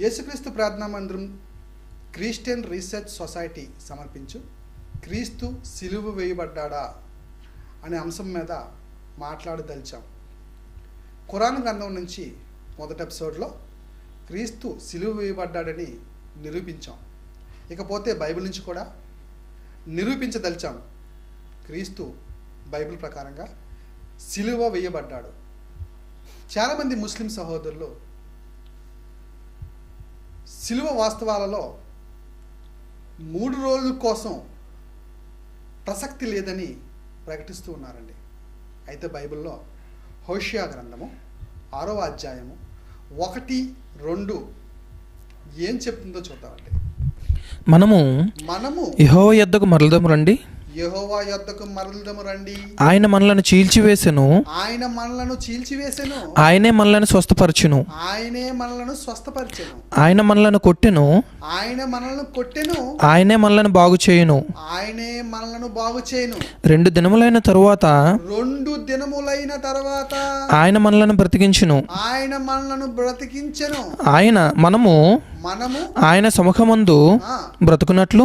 యేసుక్రీస్తు ప్రార్థనా మందిరం క్రిస్టియన్ రీసెర్చ్ సొసైటీ సమర్పించు క్రీస్తు సిలువ వేయబడ్డాడా అనే అంశం మీద మాట్లాడదలిచాం. ఖురాన్ గ్రంథం నుంచి మొదటి ఎపిసోడ్లో క్రీస్తు సిలువ వేయబడ్డాడని నిరూపించాం. ఇకపోతే బైబిల్ నుంచి కూడా నిరూపించదలిచాం. క్రీస్తు బైబిల్ ప్రకారంగా సిలువ వేయబడ్డాడు. చాలామంది ముస్లిం సహోదరులు సిలువ వాస్తవాలలో 3 రోజుల కోసం ప్రసక్తి లేదని ప్రకటిస్తూ ఉన్నారండి. అయితే బైబిల్లో హోషియా గ్రంథము 6వ అధ్యాయము 1, 2 ఏం చెప్తుందో చూద్దామండి. మనము యెహోవా యొద్దకు మరలుదము రండి. యెహోవా యొద్దకు మరలుదము రండి. ఆయన మనలను చీల్చివేసెను. ఆయనే మనలను స్వస్థపరచును. ఆయన మనలను కొట్టెను. ఆయనే మనలను బాగు చేయును. 2 దినములైన తరువాత ఆయన మనలను బ్రతికించును. మనము ఆయన సముఖమందు బ్రతుకున్నట్లు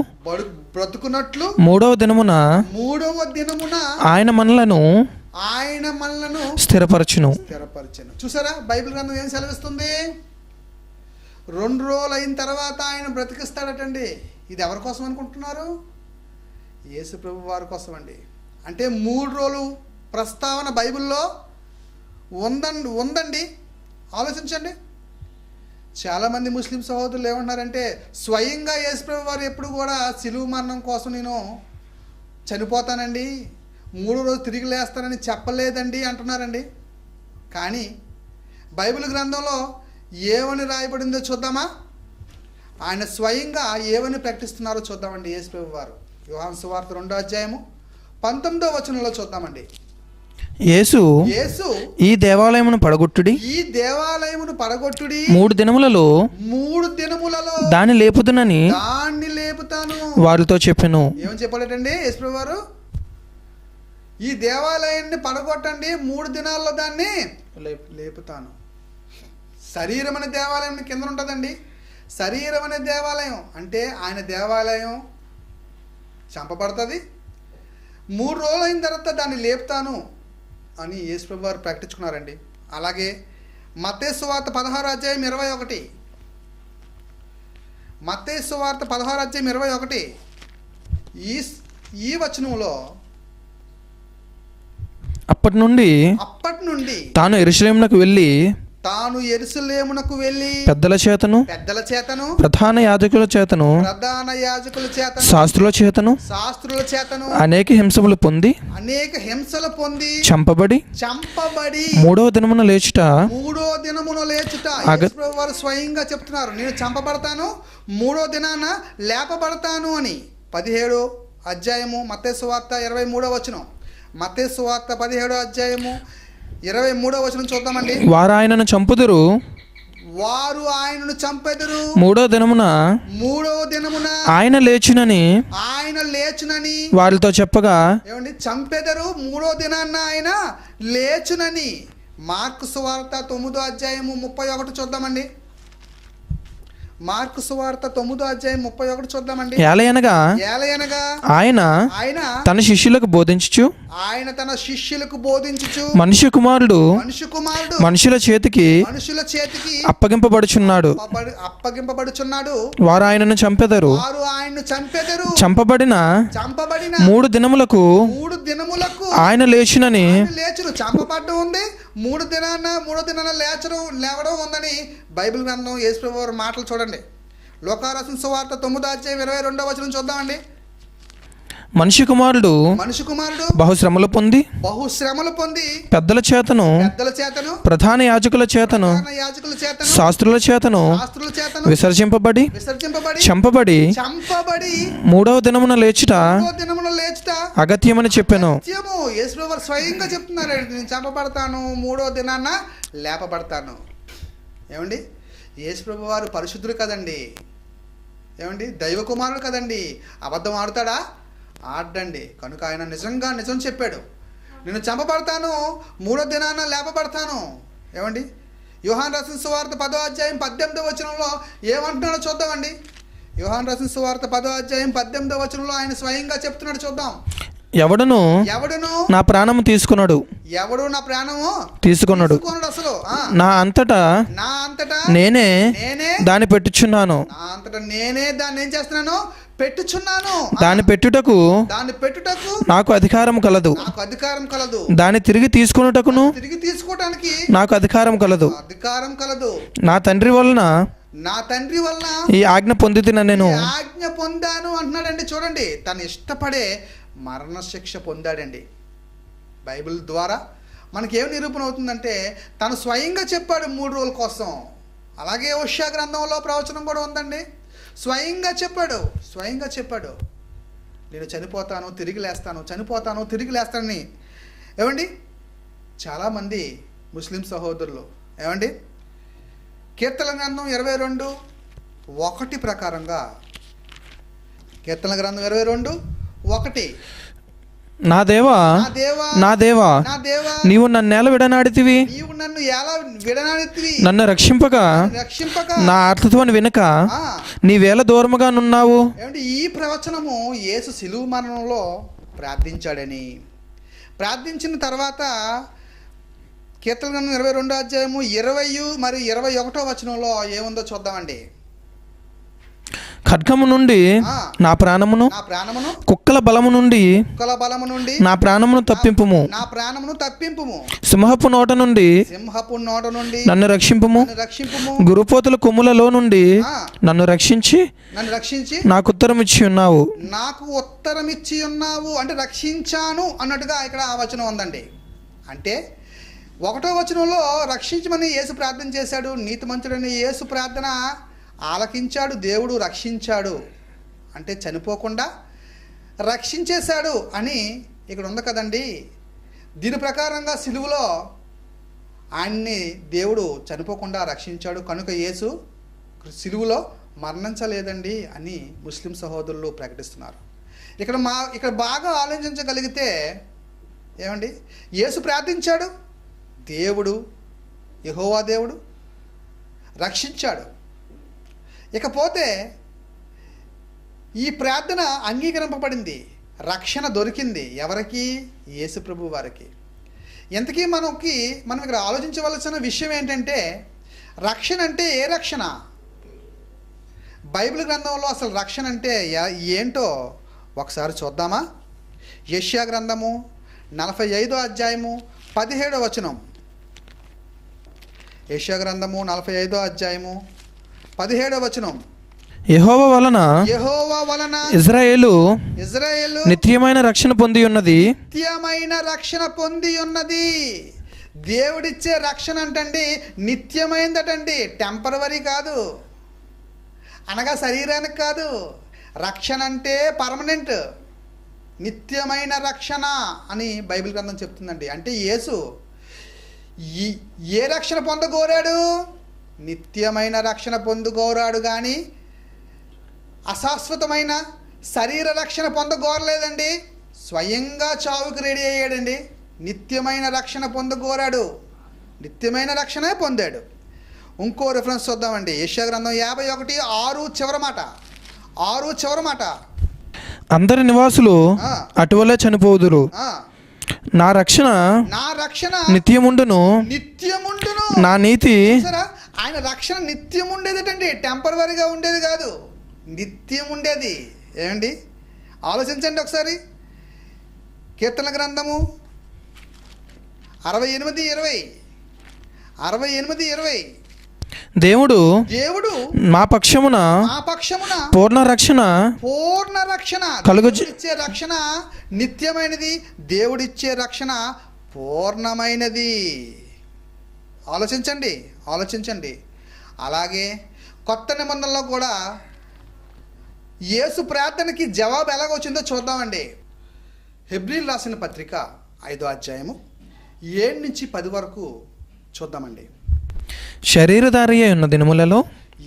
మూడవ దినమున ఆయన మనలను స్థిరపరచును. చూసారా బైబిల్ గ్రంథం ఏం సెలవిస్తుంది? 2 రోజులు అయిన తర్వాత ఆయన బ్రతికిస్తాడటండి. ఇది ఎవరి కోసం అనుకుంటున్నారు? యేసు ప్రభు వారి కోసం అండి. అంటే 3 రోజులు ప్రస్తావన బైబిల్లో ఉందండి. ఆలోచించండి. చాలామంది ముస్లిం సహోదరులు ఏమంటున్నారంటే, స్వయంగా యేసుప్రభు వారు ఎప్పుడు కూడా సిలువ మరణం కోసం నేను చనిపోతానండి, 3 రోజులు తిరిగి లేస్తానని చెప్పలేదండి అంటున్నారండి. కానీ బైబిల్ గ్రంథంలో ఏమని రాయబడిందో చూద్దామా? ఆయన స్వయంగా ఏమని ప్రకటిస్తున్నారో చూద్దామండి. యేసుప్రభు వారు యోహాను సువార్త 2వ అధ్యాయము 19వ వచనంలో చూద్దామండి. యేసు ఈ దేవాలయమును పడగొట్టుడి 3 దినములలో దాన్ని లేపుతాను వారితో చెప్పెను. ఏమని చెప్పాడటండి యేసుప్రభు వారు? ఈ దేవాలయాన్ని పడగొట్టండి, 3 దినాల్లో దాన్ని లేపుతాను. శరీరం అనే దేవాలయం కింద ఉంటుందండి. శరీరం అనే దేవాలయం అంటే ఆయన దేవాలయం చంపబడుతుంది. 3 రోజులు అయిన తర్వాత దాన్ని లేపుతాను అని యేసుప్రభు వారు ప్రకటించుకున్నారండి. అలాగే మత్తయి సువార్త 16వ అధ్యాయం 21, మత్తయి సువార్త 16వ అధ్యాయం 21 ఈ వచనంలో అప్పటి నుండి తాను యెరూషలేమునకు వెళ్ళి పెద్దల చేతను ప్రధాన యాజకుల చేతను శాస్త్రుల చేతను అనేక హింసలు పొంది చంపబడి 3వ దినమున లేచుట వారు స్వయంగా చెప్తున్నారు, నేను చంపబడతాను, 3వ దినాన లేపబడతాను అని. 17వ అధ్యాయము మత్తయి సువార్త 23వ వచనం. మత్తయి సువార్త 17వ అధ్యాయము 23వ వచనం చూద్దామండి. వారు ఆయనను చంపెదరు 3వ దినమున ఆయన లేచునని వారితో చెప్పగా, ఏమండి, చంపెదరు 3వ దినాన్న ఆయన లేచునని. మార్కు సువార్త 9వ అధ్యాయము 31 చూద్దామండి. మార్కు సువార్త 9వ అధ్యాయం 31 చూద్దామండి. ఏలయనగా ఆయన తన శిష్యులకు బోధించుచు మనుష్య కుమారుడు మనుషుల చేతికి అప్పగింపబడుచున్నాడు. వారు ఆయనను చంపెదరు. చంపబడిన 3 దినములకు ఆయన లేచునని. చంపబడ్డం ఉంది, 3 దినాన లేవడం ఉందని బైబిల్ గ్రంథం యేసుప్రభు వారి మాటలు చూడండి. లోకాను రాసిన సువార్త 9వ అధ్యాయం 22వ వచనం చూద్దామండి. మనిషి కుమారుడు బహుశ్రమలు పొంది పెద్దల చేతను ప్రధాన యాజకుల చేతను శాస్త్రుల చేతను విసర్జింపబడి చంపబడి 3వ దినమున లేచుట అగత్యమని చెప్పాను. యేసుప్రభు స్వయంగా చెప్తున్నారు, నేను చంపబడతాను, 3వ దినాన లేపబడతాను. ఏమండి, యేసుప్రభు వారు పరిశుద్ధుడు కదండి. ఏమండి, దైవ కుమారుడు కదండి. అబద్ధం ఆడుతాడా? ఆడండి. కనుక ఆయన నిజం చెప్పాడు, నేను చంపబడతాను, 3వ దినాన లేపబడతాను. ఏమండి, యోహాను రాసిన సువార్త 10వ అధ్యాయం 18వ వచనంలో ఏమంటున్నాడో చూద్దామండి. యోహాను రాసిన సువార్త 10వ అధ్యాయం 18వ వచనంలో ఆయన స్వయంగా చెప్తున్నాడు, చూద్దాం. ఎవడును నా ప్రాణము తీసుకున్నాడు, ఎవడు నా ప్రాణము తీసుకున్నాడు, అసలు నా అంతటా నేనే దాన్ని పెట్టుచున్నాను, నా అంతటా నేనే దాన్ని ఏం చేస్తున్నాను, పెట్టుచున్నాను. దాన్ని పెట్టుటకు నాకు అధికారం కలదు, దాన్ని తిరిగి తీసుకొనుటకును తిరిగి తీసుకోవడానికి నాకు అధికారం కలదు. నా తండ్రి వలన ఈ ఆజ్ఞ పొందితిన నేను ఆజ్ఞ పొందాను అంటున్నాడండి. చూడండి, తను ఇష్టపడే మరణశిక్ష పొందాడండి. బైబిల్ ద్వారా మనకేం నిరూపణ అవుతుందంటే తను స్వయంగా చెప్పాడు 3 రోజుల కోసం. అలాగే హోషేయ గ్రంథంలో ప్రవచనం కూడా ఉందండి. స్వయంగా చెప్పాడు నేను చనిపోతాను తిరిగి లేస్తానని. ఏమండి, చాలామంది ముస్లిం సహోదరులు ఏమండి కీర్తన గ్రంథం 22:1 ప్రకారంగా, కీర్తన గ్రంథం 22:1, నా దేవా నీవు నన్నేల విడనాడితివి, నన్ను రక్షింపక నా ఆర్తత్వాన్ని వినక నీవేళ దూరముగా నున్నావు. ఏమంటే ఈ ప్రవచనము యేసు శిలువ మరణంలో ప్రార్థించాడని, ప్రార్థించిన తర్వాత కీర్తన గ్రంథం 22వ అధ్యాయము 20 మరియు 21వ వచనంలో ఏముందో చూద్దామండి. ఖడ్గము నుండి నా ప్రాణమును, కుక్కల బలము నుండి నా ప్రాణమును తప్పింపుము, సింహపు నోట నుండి నన్ను రక్షింపుము, గురుపోతుల కొమ్ములలో నుండి నన్ను రక్షించి నాకు ఉత్తరం ఇచ్చి ఉన్నావు. అంటే రక్షించాను అన్నట్టుగా ఇక్కడ ఆ వచనం ఉందండి. అంటే 1వ వచనంలో రక్షించమని యేసు ప్రార్థన చేశాడు. నీతిమంతుడని యేసు ప్రార్థన ఆలకించాడు, దేవుడు రక్షించాడు, అంటే చనిపోకుండా రక్షించేశాడు అని ఇక్కడ ఉంది కదండి. దీని ప్రకారంగా సిలువలో ఆయన్ని దేవుడు చనిపోకుండా రక్షించాడు కనుక యేసు సిలువలో మరణించలేదండి అని ముస్లిం సహోదరులు ప్రకటిస్తున్నారు. ఇక్కడ బాగా ఆలోచించగలిగితే ఏమండి, యేసు ప్రార్థించాడు, దేవుడు యెహోవా దేవుడు రక్షించాడు. ఇకపోతే ఈ ప్రార్థన అంగీకరింపబడింది, రక్షణ దొరికింది. ఎవరికి? యేసు ప్రభు వారికి. ఇంతకీ మనం ఇక్కడ ఆలోచించవలసిన విషయం ఏంటంటే రక్షణ అంటే ఏ రక్షణ? బైబిల్ గ్రంథంలో అసలు రక్షణ అంటే ఏంటో ఒకసారి చూద్దామా? యెషయా గ్రంథము 45వ అధ్యాయము 17వ వచనం. యెషయా గ్రంథము 45వ అధ్యాయము 17వ వచనం. యెహోవా వలన ఇజ్రాయేలు నిత్యమైన రక్షణ పొంది ఉన్నది. దేవుడిచ్చే రక్షణ అంటండి నిత్యమైందటండి, టెంపరవరీ కాదు, అనగా శరీరానికి కాదు. రక్షణ అంటే పర్మనెంట్, నిత్యమైన రక్షణ అని బైబిల్ గ్రంథం చెప్తుందండి. అంటే యేసు ఏ రక్షణ పొందగోరాడు? నిత్యమైన రక్షణ పొందుకోరాడు కానీ అశాశ్వతమైన శరీర రక్షణ పొందగోరలేదండి. స్వయంగా చావుకి రెడీ అయ్యాడండి. నిత్యమైన రక్షణ పొందగోరాడు, నిత్యమైన రక్షణ పొందాడు. ఇంకో రిఫరెన్స్ చూద్దామండి. యెషయా గ్రంథం 51:6 చివరి మాట. అందరి నివాసులు అటువలే చనిపోదురు, నా రక్షణ నిత్యముండును, నా నీతి. ఆయన రక్షణ నిత్యం ఉండేదటండి, టెంపరవరీగా ఉండేది కాదు, నిత్యం ఉండేది. ఏమండి ఆలోచించండి ఒకసారి. కీర్తన గ్రంథము 68:20 దేవుడు మా పక్షమున పూర్ణ రక్షణ ఇచ్చే రక్షణ నిత్యమైనది, దేవుడిచ్చే రక్షణ పూర్ణమైనది. ఆలోచించండి. అలాగే కొత్త నిబంధనలో కూడా యేసు ప్రార్థనకి జవాబు ఎలాగొచ్చిందో చూద్దామండి. హెబ్రీయులకు రాసిన పత్రిక 5వ అధ్యాయము 7-10 వరకు చూద్దామండి. శరీరధారి అయి ఉన్న దినములలో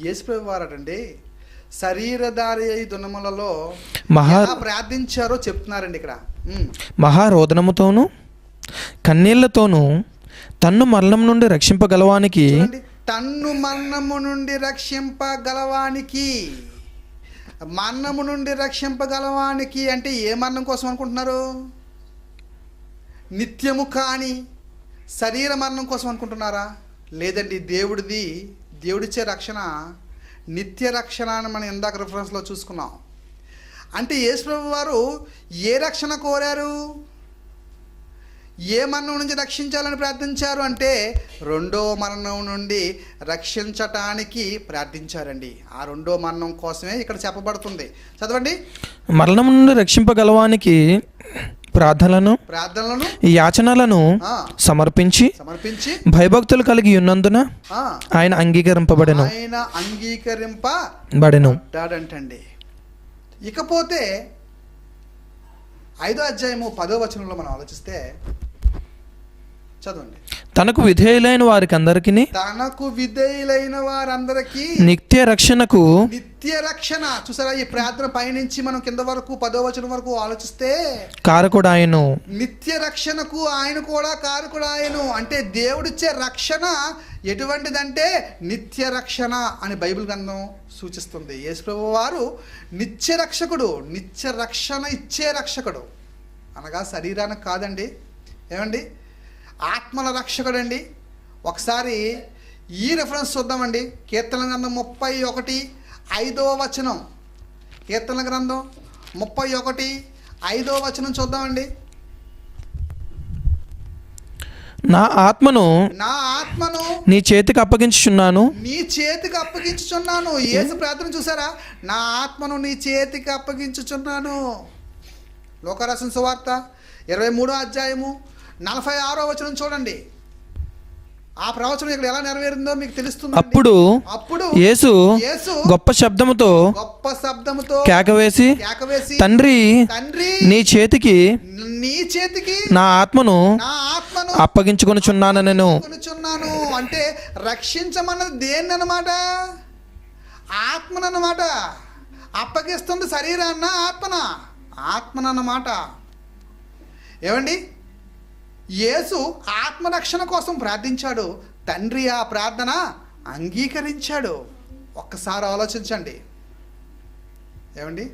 యేసుప్రభు వారటండి శరీరధారి అయి దినములలో ప్రార్థించారో చెప్తున్నారండి ఇక్కడ. మహారోదనముతోను కన్నీళ్లతోనూ తన్ను మరణం నుండి రక్షింపగలవానికి, చూడండి, తన్ను మరణము నుండి రక్షింపగలవానికి. మరణము నుండి రక్షింపగలవానికి అంటే ఏ మరణం కోసం అనుకుంటున్నారు? నిత్యము కాని శరీర మరణం కోసం అనుకుంటున్నారా? లేదండి, దేవుడిచ్చే రక్షణ నిత్య రక్షణ అని మనం ఇందాక రిఫరెన్స్లో చూసుకున్నాం. అంటే యేసుప్రభు వారు ఏ రక్షణ కోరారు? ఏ మరణం నుంచి రక్షించాలని ప్రార్థించారు అంటే రెండో మరణం నుండి రక్షించటానికి ప్రార్థించారండి. ఆ రెండో మరణం కోసమే ఇక్కడ చెప్పబడుతుంది. చదవండి. మరణం నుండి రక్షింపగలవానికి ప్రార్థనలను యాచనలను సమర్పించి భయభక్తులు కలిగి ఉన్నందున ఆయన అంగీకరింపబడెను. అంటండి. ఇకపోతే 5వ అధ్యాయము 10వ వచనంలో మనం ఆలోచిస్తే చదవండి. తనకు విధేయులైన వారందరికీ నిత్య రక్షణ. చూసారా, ఈ ప్రార్థన పైనుంచి మనం కింద వరకు 10వ వచనం వరకు ఆలోచిస్తే కారకుడు ఆయను. నిత్య రక్షణకు ఆయన కూడా కారకుడు ఆయను. అంటే దేవుడిచ్చే రక్షణ ఎటువంటిదంటే నిత్య రక్షణ అని బైబిల్ గ్రంథం సూచిస్తుంది. యేసుప్రభు వారు నిత్య రక్షకుడు, నిత్య రక్షణ ఇచ్చే రక్షకుడు. అనగా శరీరానికి కాదండి, ఏమండి, ఆత్మల రక్షకుడు అండి. ఒకసారి ఈ రిఫరెన్స్ చూద్దామండి. కీర్తన గ్రంథం 31:5వ వచనం. కీర్తన గ్రంథం 31:5వ వచనం చూద్దామండి. నా ఆత్మను నీ చేతికి అప్పగించుచున్నాను. యేసు ప్రార్థన చూసారా? నా ఆత్మను నీ చేతికి అప్పగించుచున్నాను. లోకరాసిన సువార్త 23వ అధ్యాయము 46వ వచనం చూడండి. ఆ ప్రవచనం ఇక్కడ ఎలా నెరవేరిందో మీకు తెలుస్తుంది. అప్పుడు యేసు గొప్ప శబ్దముతో కేకవేసి, తండ్రి నీ చేతికి నా ఆత్మను అప్పగించుకొనుచున్నాను. నేను అంటే రక్షించమన్నది దేన్ని అన్నమాట? ఆత్మనన్నమాట. అప్పగిస్తుంది శరీరాన్న ఆత్మనన్నమాట. ఏమండి, యేసు ఆత్మరక్షణ కోసం ప్రార్థించాడు. తండ్రి ఆ ప్రార్థన అంగీకరించాడు. ఒక్కసారి ఆలోచించండి. ఏమండి,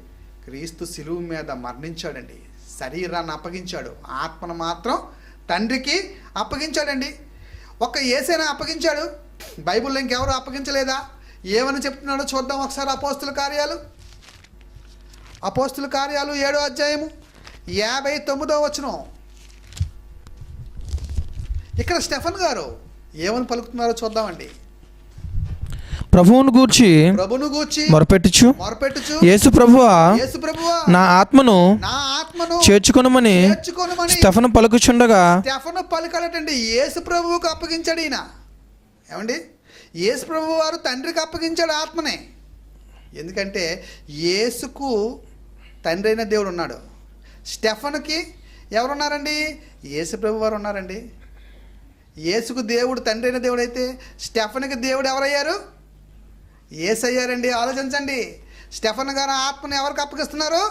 క్రీస్తు శిలువ మీద మరణించాడండి, శరీరాన్ని అప్పగించాడు, ఆత్మను మాత్రం తండ్రికి అప్పగించాడండి. ఒక్క యేసేనా అప్పగించాడు? బైబిల్లో ఇంకెవరు అప్పగించలేదా? ఏమని చెప్తున్నాడో చూద్దాం ఒకసారి. అపోస్తుల కార్యాలు 7వ అధ్యాయము 59వ వచనం. ఇక్కడ స్టెఫన్ గారు ఏమని పలుకుతున్నారో చూద్దామండి. ప్రభువును గూర్చి మొరపెట్టుచు, యేసు ప్రభువా నా ఆత్మను చేర్చుకొనుమని స్టెఫను పలుకుచుండగా, స్టెఫను పలుకడటండి యేసు ప్రభువుకు అప్పగించాడు ఈయన. ఏమండి, యేసు ప్రభు వారు తండ్రికి అప్పగించాడు ఆత్మనే. ఎందుకంటే యేసుకు తండ్రి అయిన దేవుడు ఉన్నాడు. స్టెఫన్కి ఎవరున్నారండి? యేసు ప్రభు వారు ఉన్నారండి. యేసుకు దేవుడు తండ్రి అయిన దేవుడు అయితే స్టెఫన్కి దేవుడు ఎవరయ్యారు? యేసయ్యారండి. ఆలోచించండి. స్టెఫన్ గారు ఆత్మని ఎవరికి అప్పగిస్తున్నారు?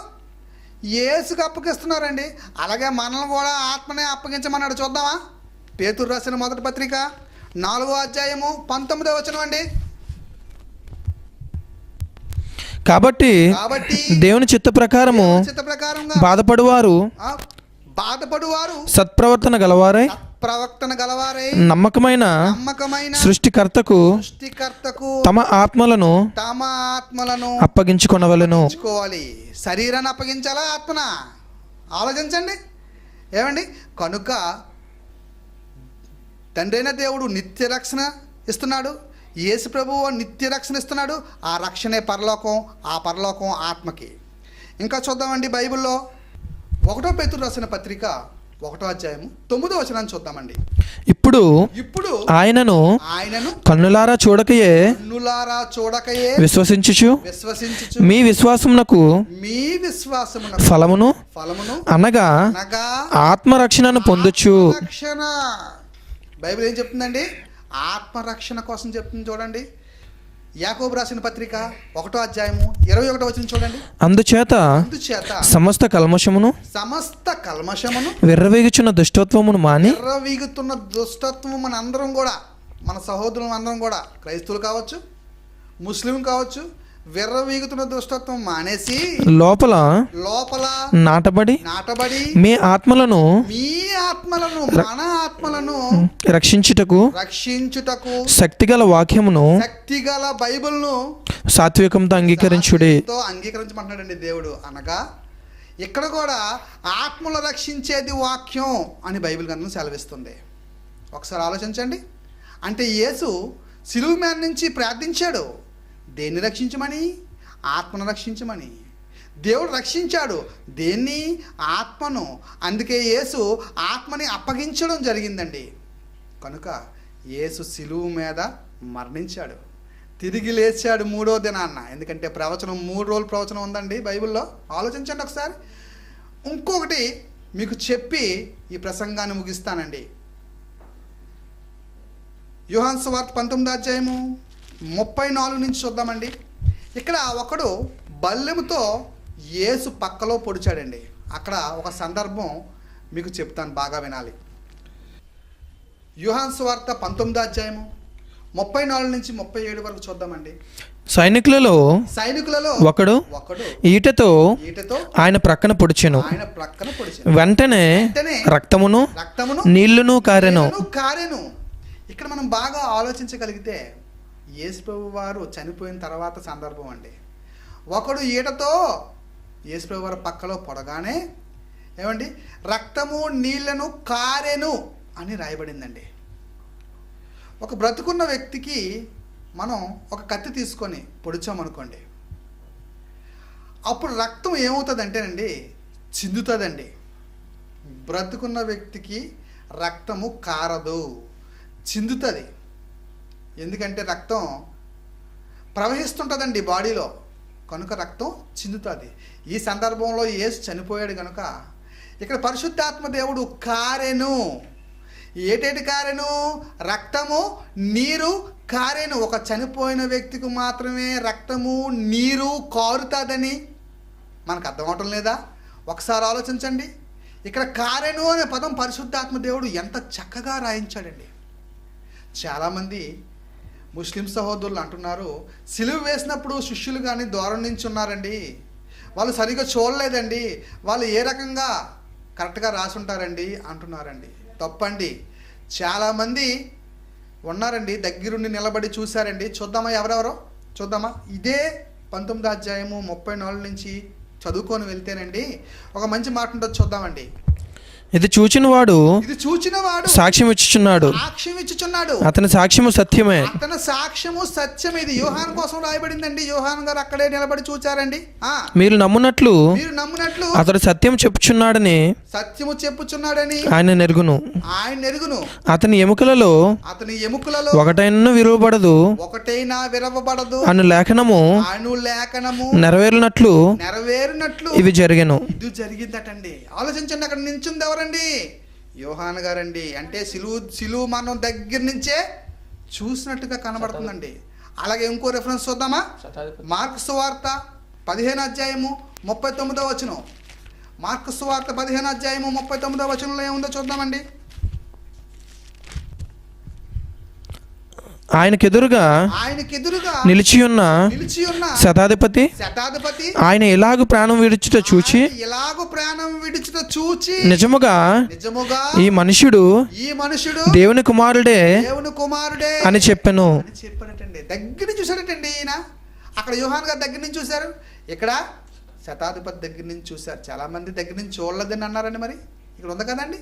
యేసుకు అప్పగిస్తున్నారండి. అలాగే మనల్ని కూడా ఆత్మనే అప్పగించమన్నాడు. చూద్దామా? పేతురు రాసిన మొదటి పత్రిక 4వ అధ్యాయము 19వ వచనం అండి. కాబట్టి దేవుని చిత్త ప్రకారము బాధపడువారు సత్ప్రవర్తన గలవారై నమ్మకమైన సృష్టికర్తకు తమ ఆత్మలను అప్పగించుకొనవలెను. శరీరాన్ని అప్పగించాలా, ఆత్మన? ఆలోచించండి. ఏమండి, కనుక తండ్రి అయిన దేవుడు నిత్య రక్షణ ఇస్తున్నాడు. యేసు ప్రభువు నిత్య రక్షణ ఇస్తున్నాడు. ఆ రక్షణే పరలోకం, ఆ పరలోకం ఆత్మకి. ఇంకా చూద్దామండి బైబిల్లో 1 పేతురు రాసిన పత్రిక 1వ అధ్యాయము 9వ వచనాన్ని చూద్దామండి. ఇప్పుడు ఆయనను కన్నులారా చూడకయే విశ్వసించుచు మీ విశ్వాసమునకు ఫలమును అనగా ఆత్మరక్షణను పొందుచు. బైబిల్ ఏం చెప్తుందండి? ఆత్మరక్షణ కోసం చెప్తుంది. చూడండి, యాకోబు రాసిన పత్రిక 1వ అధ్యాయము 21వ వచనం చూడండి. అందుచేత సమస్త కల్మషమును విర్రవీగుచున్న దుష్టత్వమును మాని. విర్రవీగుతున్న దుష్టత్వము మన అందరం కూడా, మన సహోదరులు అందరం కూడా, క్రైస్తవులు కావచ్చు, ముస్లిం కావచ్చు, విర్రవీగుతున్న దుష్టత్వం మానేసి లోపల నాటబడి మీ ఆత్మలను మన ఆత్మలను రక్షించుటకు శక్తిగల వాక్యమును, శక్తిగల బైబిల్ను సాత్వికంతో అంగీకరించమంటున్నాడండి దేవుడు. అనగా ఇక్కడ కూడా ఆత్మలు రక్షించేది వాక్యం అని బైబిల్ గ్రంథం సెలవిస్తుంది. ఒకసారి ఆలోచించండి. అంటే యేసు సిలువ మీద నుంచి ప్రార్థించాడు. దేన్ని రక్షించమని? ఆత్మను రక్షించమని. దేవుడు రక్షించాడు దేన్ని? ఆత్మను. అందుకే యేసు ఆత్మని అప్పగించడం జరిగిందండి. కనుక యేసు సిలువ మీద మరణించాడు, తిరిగి లేచాడు 3వ దినాన్న. ఎందుకంటే ప్రవచనం 3 రోజుల ప్రవచనం ఉందండి బైబిల్లో. ఆలోచించండి ఒకసారి. ఇంకొకటి మీకు చెప్పి ఈ ప్రసంగాన్ని ముగిస్తానండి. యోహాను సువార్త 19వ అధ్యాయము 34 నుంచి చూద్దామండి. ఇక్కడ ఒకడు బల్లెముతో యేసు పక్కలో పొడిచాడండి. అక్కడ ఒక సందర్భం మీకు చెప్తాను, బాగా వినాలి. యోహాను సువార్త 19వ అధ్యాయము 34 నుంచి 37 వరకు చూద్దామండి. సైనికులలో ఒకడు ఈటతో ఆయన ప్రక్కన పొడిచెను. వెంటనే రక్తమును నీళ్లును కారెను. ఇక్కడ మనం బాగా ఆలోచించగలిగితే యేసు ప్రభు వారు చనిపోయిన తర్వాత సందర్భం అండి. ఒకడు ఈటతో యేసు ప్రభు వారు పక్కలో పొడగానే ఏమండి రక్తము నీళ్లను కారెను అని రాయబడిందండి. ఒక బ్రతుకున్న వ్యక్తికి మనం ఒక కత్తి తీసుకొని పొడిచామనుకోండి, అప్పుడు రక్తం ఏమవుతుందంటేనండి చిందుతుందండి. బ్రతుకున్న వ్యక్తికి రక్తము కారదు, చిందుతుంది. ఎందుకంటే రక్తం ప్రవహిస్తుంటుందండి బాడీలో, కనుక రక్తం చిందుతుంది. ఈ సందర్భంలో యేసు చనిపోయాడు కనుక ఇక్కడ పరిశుద్ధాత్మ దేవుడు కారెను. ఏటేటి కారెను? రక్తము నీరు కారెను. ఒక చనిపోయిన వ్యక్తికి మాత్రమే రక్తము నీరు కారుతుందని మనకు అర్థమవటం లేదా? ఒకసారి ఆలోచించండి. ఇక్కడ కారెను అనే పదం పరిశుద్ధాత్మ దేవుడు ఎంత చక్కగా రాయించాడండి. చాలామంది ముస్లిం సహోదరులు అంటున్నారు, సిలువ వేసినప్పుడు శిష్యులు కానీ దూరం నుంచి ఉన్నారండి, వాళ్ళు సరిగ్గా చూడలేదండి, వాళ్ళు ఏ రకంగా కరెక్ట్గా రాసి ఉంటారండి అంటున్నారండి. తప్పండి. చాలామంది ఉన్నారండి, దగ్గరుండి నిలబడి చూశారండి. చూద్దామా ఎవరెవరో? చూద్దామా? ఇదే 19వ అధ్యాయము 34 నుంచి చదువుకొని వెళ్తేనండి ఒక మంచి మాట ఉంటుంది, చూద్దామండి. ఇది చూచినవాడు సాక్ష్యం ఇచ్చుచున్నాడు. అతని సాక్ష్యము సత్యమే. ఇది యోహాను కోసం రాయబడిందండి. యోహాను గారు అక్కడే నిలబడి చూచారండి. మీరు నమ్మునట్లు అతడు సత్యం చెప్పుచున్నాడని ఆయన నెరుగును. అతని ఎముకలలో ఒకటైనా విరవబడదు అను లేఖనము నెరవేరినట్లు ఇవి జరిగెను. ఇది జరిగిందటండి. ఆలోచించండి. అక్కడ నించుంది ఎవరండి? యోహాను గారండి. అంటే సిలువ మనం దగ్గర నుంచే చూసినట్టుగా కనబడుతుందండి. అలాగే ఇంకో రెఫరెన్స్ చూద్దామా? మార్కు సువార్త 15వ అధ్యాయము 39వ వచనం. మార్కు సువార్త 15వ అధ్యాయము 39వ వచనంలో ఏముందో చూద్దామండి. ఆయనకెదురుగా నిలిచియున్న శతాధిపతి ఆయన ఎలాగు ప్రాణం విడుచుట చూచి నిజముగా ఈ మనుషుడు దేవుని కుమారుడే అని చెప్పాను. దగ్గర చూసాడటండి ఈయన. అక్కడ యోహాను గారు దగ్గర నుంచి చూశారు, ఇక్కడ శతాధిపతి దగ్గర నుంచి చూశారు. చాలా మంది దగ్గర నుంచి చూడలేదని అన్నారండి. మరి ఇక్కడ ఉంది కదండి.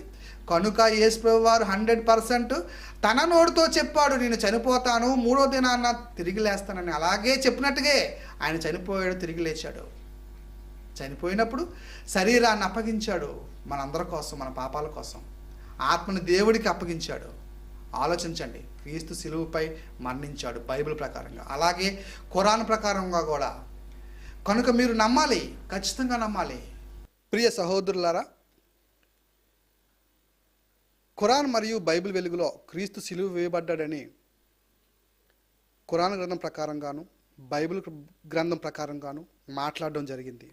కనుక యేసు ప్రభు వారు 100% తన నోటితో చెప్పాడు, నేను చనిపోతాను, 3వ దినాన్న తిరిగి లేస్తానని. అలాగే చెప్పినట్టుగా ఆయన చనిపోయాడు, తిరిగి లేచాడు. చనిపోయినప్పుడు శరీరాన్ని అప్పగించాడు మనందరి కోసం, మన పాపాల కోసం. ఆత్మను దేవుడికి అప్పగించాడు. ఆలోచించండి. క్రీస్తు సిలువపై మరణించాడు బైబిల్ ప్రకారంగా, అలాగే ఖురాన్ ప్రకారంగా కూడా. కనుక మీరు నమ్మాలి, ఖచ్చితంగా నమ్మాలి. ప్రియ సహోదరులారా, ఖురాన్ మరియు బైబిల్ వెలుగులో క్రీస్తు సిలువ వేయబడ్డాడని ఖురాన్ గ్రంథం ప్రకారంగాను బైబిల్ గ్రంథం ప్రకారంగాను మాట్లాడడం జరిగింది.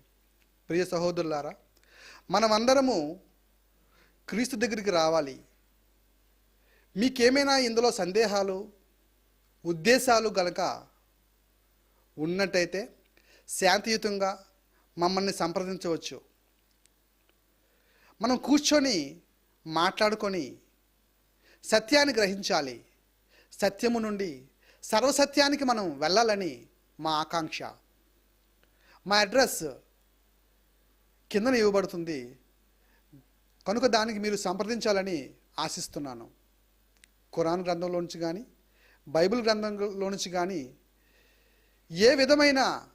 ప్రియ సహోదరులారా, మనమందరము క్రీస్తు దగ్గరికి రావాలి. మీకేమైనా ఇందులో సందేహాలు ఉద్దేశాలు గనక ఉన్నట్టయితే శాంతియుతంగా మమ్మల్ని సంప్రదించవచ్చు. మనం కూర్చొని మాట్లాడుకొని సత్యాన్ని గ్రహించాలి. సత్యము నుండి సర్వసత్యానికి మనం వెళ్ళాలని మా ఆకాంక్ష. మా అడ్రస్ కిందన ఇవ్వబడుతుంది కనుక దానికి మీరు సంప్రదించాలని ఆశిస్తున్నాను. ఖురాన్ గ్రంథంలో నుంచి కానీ బైబిల్ గ్రంథంలో నుంచి కానీ ఏ విధమైన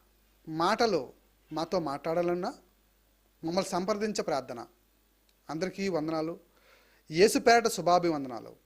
మాటలు మాతో మాట్లాడాలన్నా మమ్మల్ని సంప్రదించే ప్రార్థన. అందరికీ వందనాలు. యేసు పేరట శుభాభివందనాలు.